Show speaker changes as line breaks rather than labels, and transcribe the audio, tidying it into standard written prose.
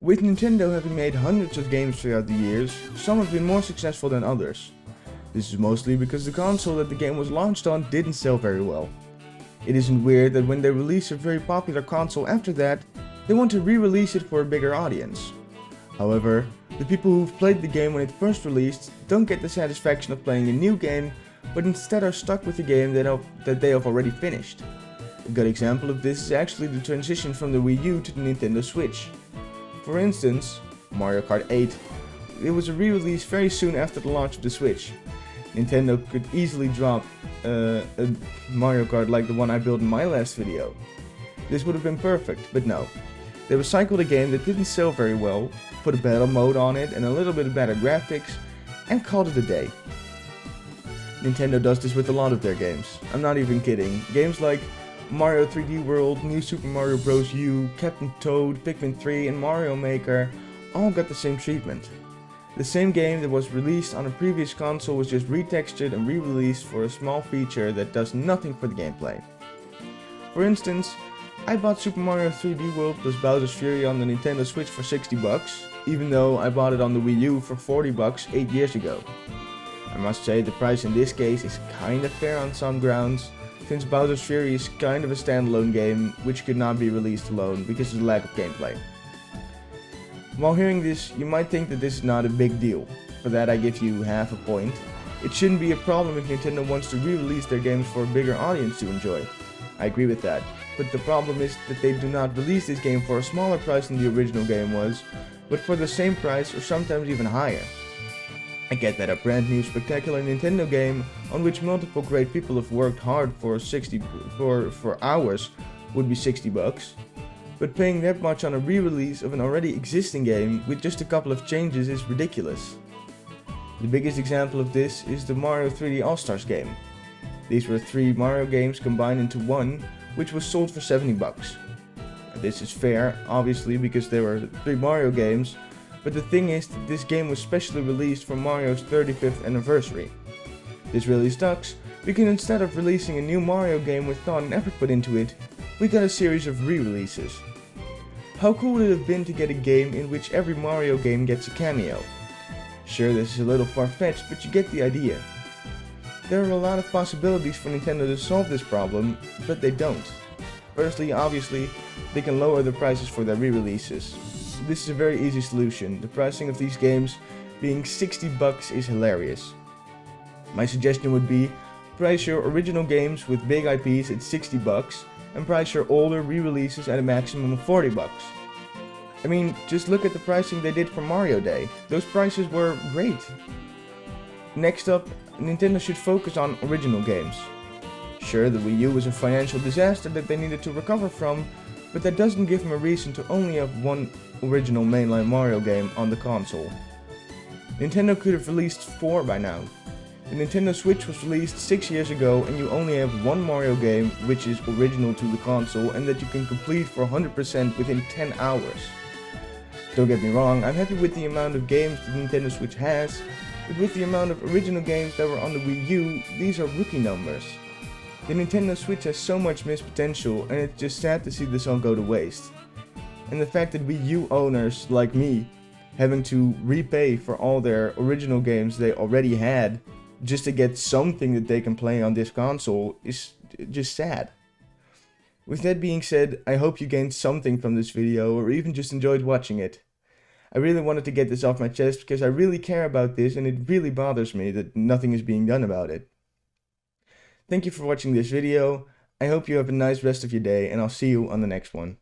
With Nintendo having made hundreds of games throughout the years, some have been more successful than others. This is mostly because the console that the game was launched on didn't sell very well. It isn't weird that when they release a very popular console after that, they want to re-release it for a bigger audience. However, the people who've played the game when it first released don't get the satisfaction of playing a new game, but instead are stuck with the game that they have already finished. A good example of this is actually the transition from the Wii U to the Nintendo Switch. For instance, Mario Kart 8. It was a re-release very soon after the launch of the Switch. Nintendo could easily drop a Mario Kart like the one I built in my last video. This would have been perfect, but no. They recycled a game that didn't sell very well, put a battle mode on it and a little bit better graphics, and called it a day. Nintendo does this with a lot of their games. I'm not even kidding. Games like Mario 3D World, New Super Mario Bros. U, Captain Toad, Pikmin 3 and Mario Maker all got the same treatment. The same game that was released on a previous console was just retextured and re-released for a small feature that does nothing for the gameplay. For instance, I bought Super Mario 3D World plus Bowser's Fury on the Nintendo Switch for $60, even though I bought it on the Wii U for $40 8 years ago. I must say the price in this case is kinda fair on some grounds, since Bowser's Fury is kind of a standalone game which could not be released alone because of the lack of gameplay. While hearing this, you might think that this is not a big deal. For that I give you half a point. It shouldn't be a problem if Nintendo wants to re-release their games for a bigger audience to enjoy. I agree with that, but the problem is that they do not release this game for a smaller price than the original game was, but for the same price or sometimes even higher. I get that a brand new spectacular Nintendo game on which multiple great people have worked hard for hours would be $60, but paying that much on a re-release of an already existing game with just a couple of changes is ridiculous. The biggest example of this is the Mario 3D All-Stars game. These were 3 Mario games combined into one, which was sold for $70. This is fair, obviously, because there were 3 Mario games, but the thing is that this game was specially released for Mario's 35th anniversary. This really sucks, because instead of releasing a new Mario game with thought and effort put into it, we got a series of re-releases. How cool would it have been to get a game in which every Mario game gets a cameo? Sure, this is a little far-fetched, but you get the idea. There are a lot of possibilities for Nintendo to solve this problem, but they don't. Firstly, obviously, they can lower the prices for their re-releases. This is a very easy solution. The pricing of these games being $60 is hilarious. My suggestion would be, price your original games with big IPs at $60 and price your older re-releases at a maximum of $40. I mean, just look at the pricing they did for Mario Day. Those prices were great. Next up, Nintendo should focus on original games. Sure, the Wii U was a financial disaster that they needed to recover from, but that doesn't give them a reason to only have one original mainline Mario game on the console. Nintendo could have released 4 by now. The Nintendo Switch was released 6 years ago and you only have one Mario game which is original to the console and that you can complete for 100% within 10 hours. Don't get me wrong, I'm happy with the amount of games the Nintendo Switch has, but with the amount of original games that were on the Wii U, these are rookie numbers. The Nintendo Switch has so much missed potential and it's just sad to see this all go to waste. And the fact that Wii U owners like me having to repay for all their original games they already had just to get something that they can play on this console is just sad. With that being said, I hope you gained something from this video or even just enjoyed watching it. I really wanted to get this off my chest because I really care about this and it really bothers me that nothing is being done about it. Thank you for watching this video. I hope you have a nice rest of your day and I'll see you on the next one.